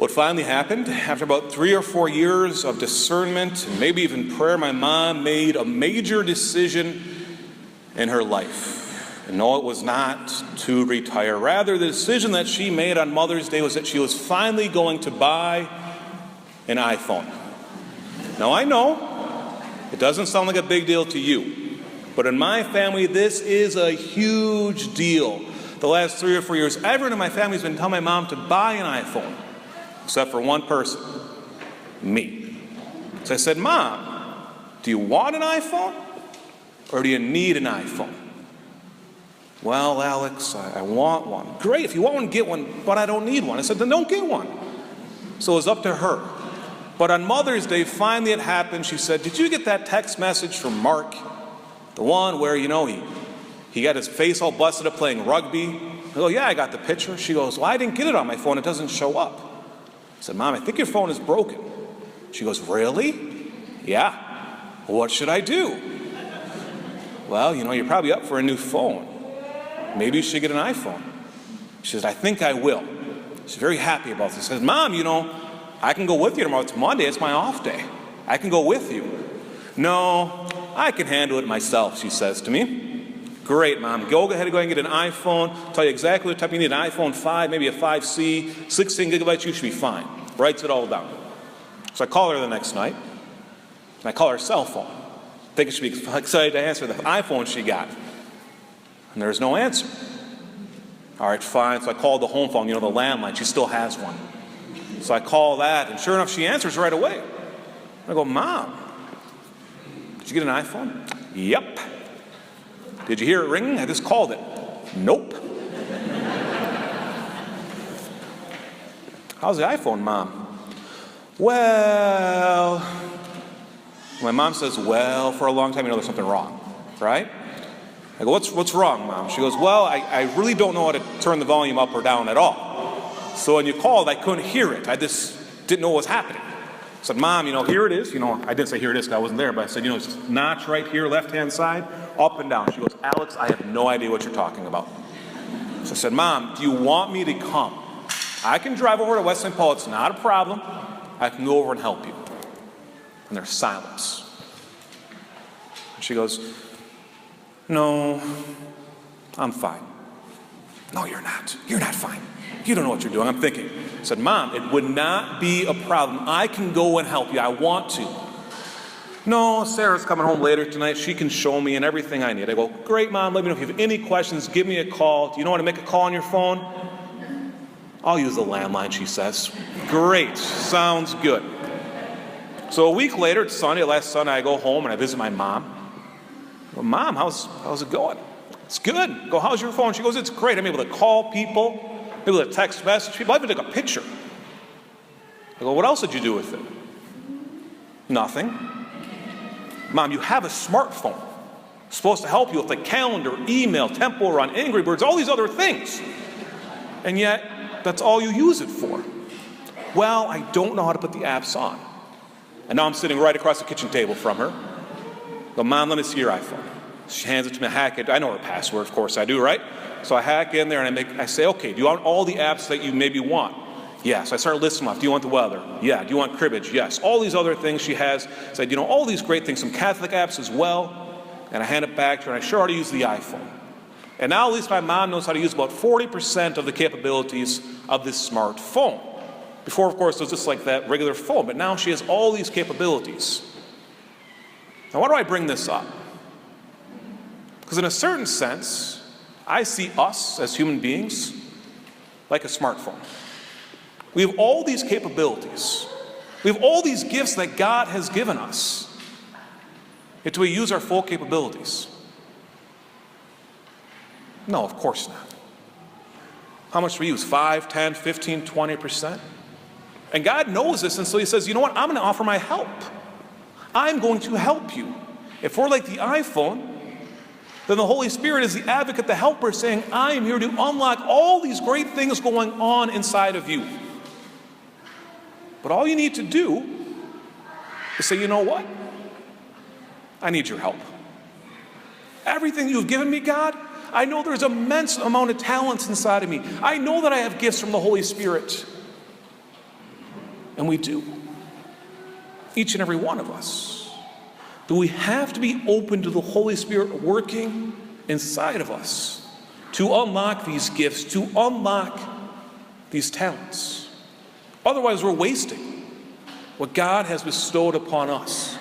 What finally happened, after about 3 or 4 years of discernment and maybe even prayer, my mom made a major decision in her life. And no, it was not to retire. Rather, the decision that she made on Mother's Day was that she was finally going to buy an iPhone. Now, I know it doesn't sound like a big deal to you, but in my family, this is a huge deal. The last 3 or 4 years, everyone in my family has been telling my mom to buy an iPhone, except for one person, me. So I said, Mom, do you want an iPhone or do you need an iPhone? Well, Alex, I want one. Great, if you want one, get one, but I don't need one. I said, then don't get one. So it was up to her. But on Mother's Day, finally it happened. She said, did you get that text message from Mark? The one where, he got his face all busted up playing rugby. I go, yeah, I got the picture. She goes, well, I didn't get it on my phone. It doesn't show up. I said, Mom, I think your phone is broken. She goes, really? Yeah. What should I do? Well, you're probably up for a new phone. Maybe you should get an iPhone. She said, I think I will. She's very happy about this. She says, Mom, I can go with you tomorrow. It's Monday. It's my off day. I can go with you. No, I can handle it myself, she says to me. Great, Mom. Go ahead and go and get an iPhone. Tell you exactly what type you need. An iPhone 5, maybe a 5C, 16 gigabytes. You should be fine. Writes it all down. So I call her the next night, and I call her cell phone. I think she'd be excited to answer the iPhone she got. And there's no answer. All right, fine. So I called the home phone, the landline. She still has one. So I call that, and sure enough, she answers right away. I go, Mom, did you get an iPhone? Yep. Did you hear it ringing? I just called it. Nope. How's the iPhone, Mom? Well, my mom says, well, for a long time, there's something wrong, right? I go, what's wrong, Mom? She goes, well, I really don't know how to turn the volume up or down at all. So when you called, I couldn't hear it. I just didn't know what was happening. I said, Mom, here it is. I didn't say here it is because I wasn't there, but I said, it's a notch right here, left-hand side, up and down. She goes, Alex, I have no idea what you're talking about. So I said, Mom, do you want me to come? I can drive over to West St. Paul. It's not a problem. I can go over and help you. And there's silence. And she goes, no, I'm fine. No, you're not. You're not fine. You don't know what you're doing. I'm thinking. I said, Mom, it would not be a problem. I can go and help you. I want to. No, Sarah's coming home later tonight. She can show me and everything I need. I go, great, Mom. Let me know if you have any questions. Give me a call. Do you know how to make a call on your phone? I'll use the landline, she says. Great. Sounds good. So a week later, it's Sunday. Last Sunday, I go home and I visit my mom. I go, Mom, how's it going? It's good. I go, how's your phone? She goes, it's great. I'm able to call people. I'm able to text message people. I even took a picture. I go, what else did you do with it? Nothing. Mom, you have a smartphone. It's supposed to help you with the calendar, email, Temple Run, Angry Birds, all these other things. And yet, that's all you use it for. Well, I don't know how to put the apps on. And now I'm sitting right across the kitchen table from her. I go, Mom, let me see your iPhone. She hands it to me, I hack it. I know her password, of course I do, right? So I hack in there and I say, okay, do you want all the apps that you maybe want? Yes. I start listing them off. Do you want the weather? Yeah. Do you want cribbage? Yes. All these other things she has. Said, all these great things, some Catholic apps as well. And I hand it back to her and I show her how to use the iPhone. And now at least my mom knows how to use about 40% of the capabilities of this smartphone. Before, of course, it was just like that regular phone, but now she has all these capabilities. Now, why do I bring this up? Because in a certain sense, I see us as human beings like a smartphone. We have all these capabilities. We have all these gifts that God has given us. Yet do we use our full capabilities? No, of course not. How much do we use? 5, 10, 15, 20%? And God knows this, and so he says, you know what? I'm going to offer my help. I'm going to help you. If we're like the iPhone, then the Holy Spirit is the advocate, the helper, saying, I am here to unlock all these great things going on inside of you. But all you need to do is say, you know what? I need your help. Everything you've given me, God, I know there's an immense amount of talents inside of me. I know that I have gifts from the Holy Spirit. And we do. Each and every one of us. But we have to be open to the Holy Spirit working inside of us to unlock these gifts, to unlock these talents. Otherwise, we're wasting what God has bestowed upon us.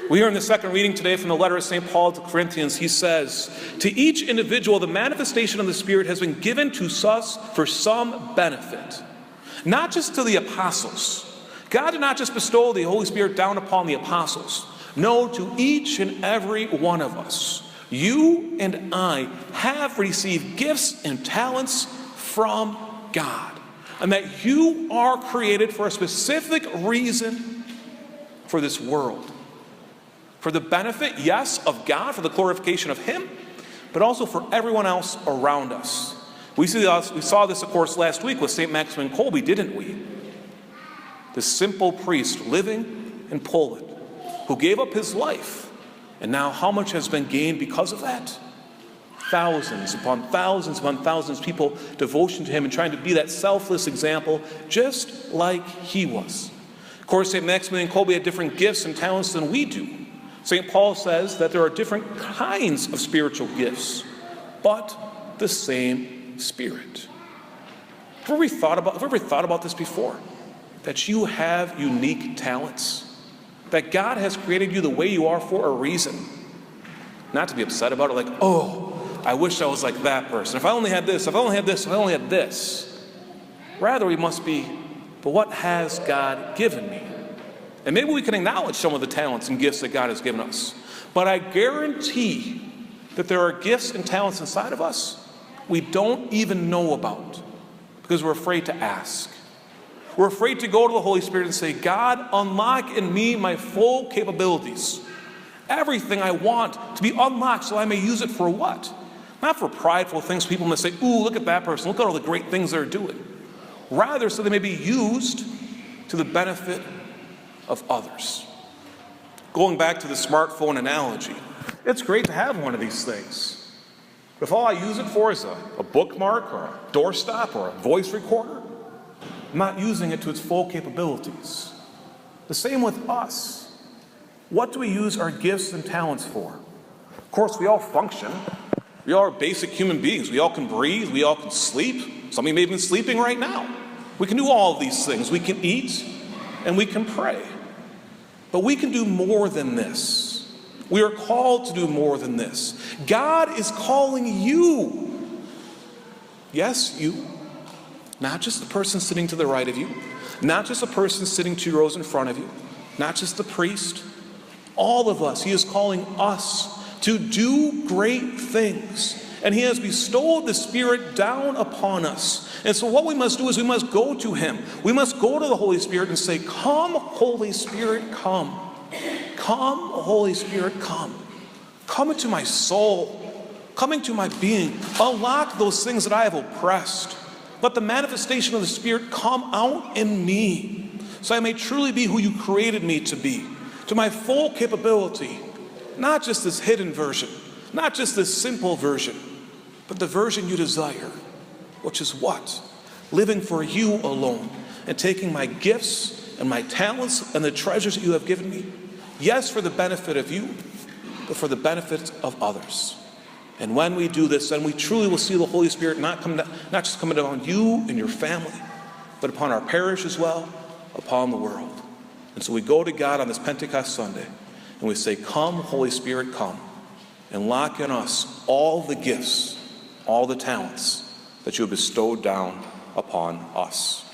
We hear in the second reading today from the letter of St. Paul to Corinthians, he says, to each individual, the manifestation of the Spirit has been given to us for some benefit. Not just to the apostles. God did not just bestow the Holy Spirit down upon the apostles. No, to each and every one of us. You and I have received gifts and talents from God. And that you are created for a specific reason for this world. For the benefit, yes, of God, for the glorification of Him, but also for everyone else around us. We saw this, of course, last week with St. Maximilian Kolbe, didn't we? The simple priest living in Poland who gave up his life. And now how much has been gained because of that? Thousands upon thousands upon thousands of people devotion to him and trying to be that selfless example just like he was. Of course, St. Maximilian Kolbe had different gifts and talents than we do. St. Paul says that there are different kinds of spiritual gifts, but the same Spirit. Have you ever thought about this before? That you have unique talents? That God has created you the way you are for a reason. Not to be upset about it like, oh, I wish I was like that person. If I only had this, if I only had this, if I only had this. Rather, we must be, but what has God given me? And maybe we can acknowledge some of the talents and gifts that God has given us. But I guarantee that there are gifts and talents inside of us we don't even know about because we're afraid to ask. We're afraid to go to the Holy Spirit and say, God, unlock in me my full capabilities. Everything I want to be unlocked so I may use it for what? Not for prideful things. People may say, ooh, look at that person. Look at all the great things they're doing. Rather, so they may be used to the benefit of others. Going back to the smartphone analogy, it's great to have one of these things. But if all I use it for is a bookmark or a doorstop or a voice recorder, I'm not using it to its full capabilities. The same with us. What do we use our gifts and talents for? Of course, we all function. We all are basic human beings. We all can breathe. We all can sleep. Some of you may have been sleeping right now. We can do all of these things. We can eat and we can pray. But we can do more than this. We are called to do more than this. God is calling you. Yes, you. Not just the person sitting to the right of you. Not just the person sitting 2 rows in front of you. Not just the priest. All of us. He is calling us to do great things. And He has bestowed the Spirit down upon us. And so what we must do is we must go to Him. We must go to the Holy Spirit and say, come, Holy Spirit, come. Come, Holy Spirit, come. Come into my soul. Come into my being. Unlock those things that I have oppressed. Let the manifestation of the Spirit come out in me so I may truly be who you created me to be, to my full capability. Not just this hidden version, not just this simple version, but the version you desire, which is what? Living for you alone and taking my gifts and my talents and the treasures that you have given me, yes, for the benefit of you, but for the benefit of others. And when we do this, then we truly will see the Holy Spirit not just coming upon you and your family, but upon our parish as well, upon the world. And so we go to God on this Pentecost Sunday, and we say, come, Holy Spirit, come, and lock in us all the gifts, all the talents that you have bestowed down upon us.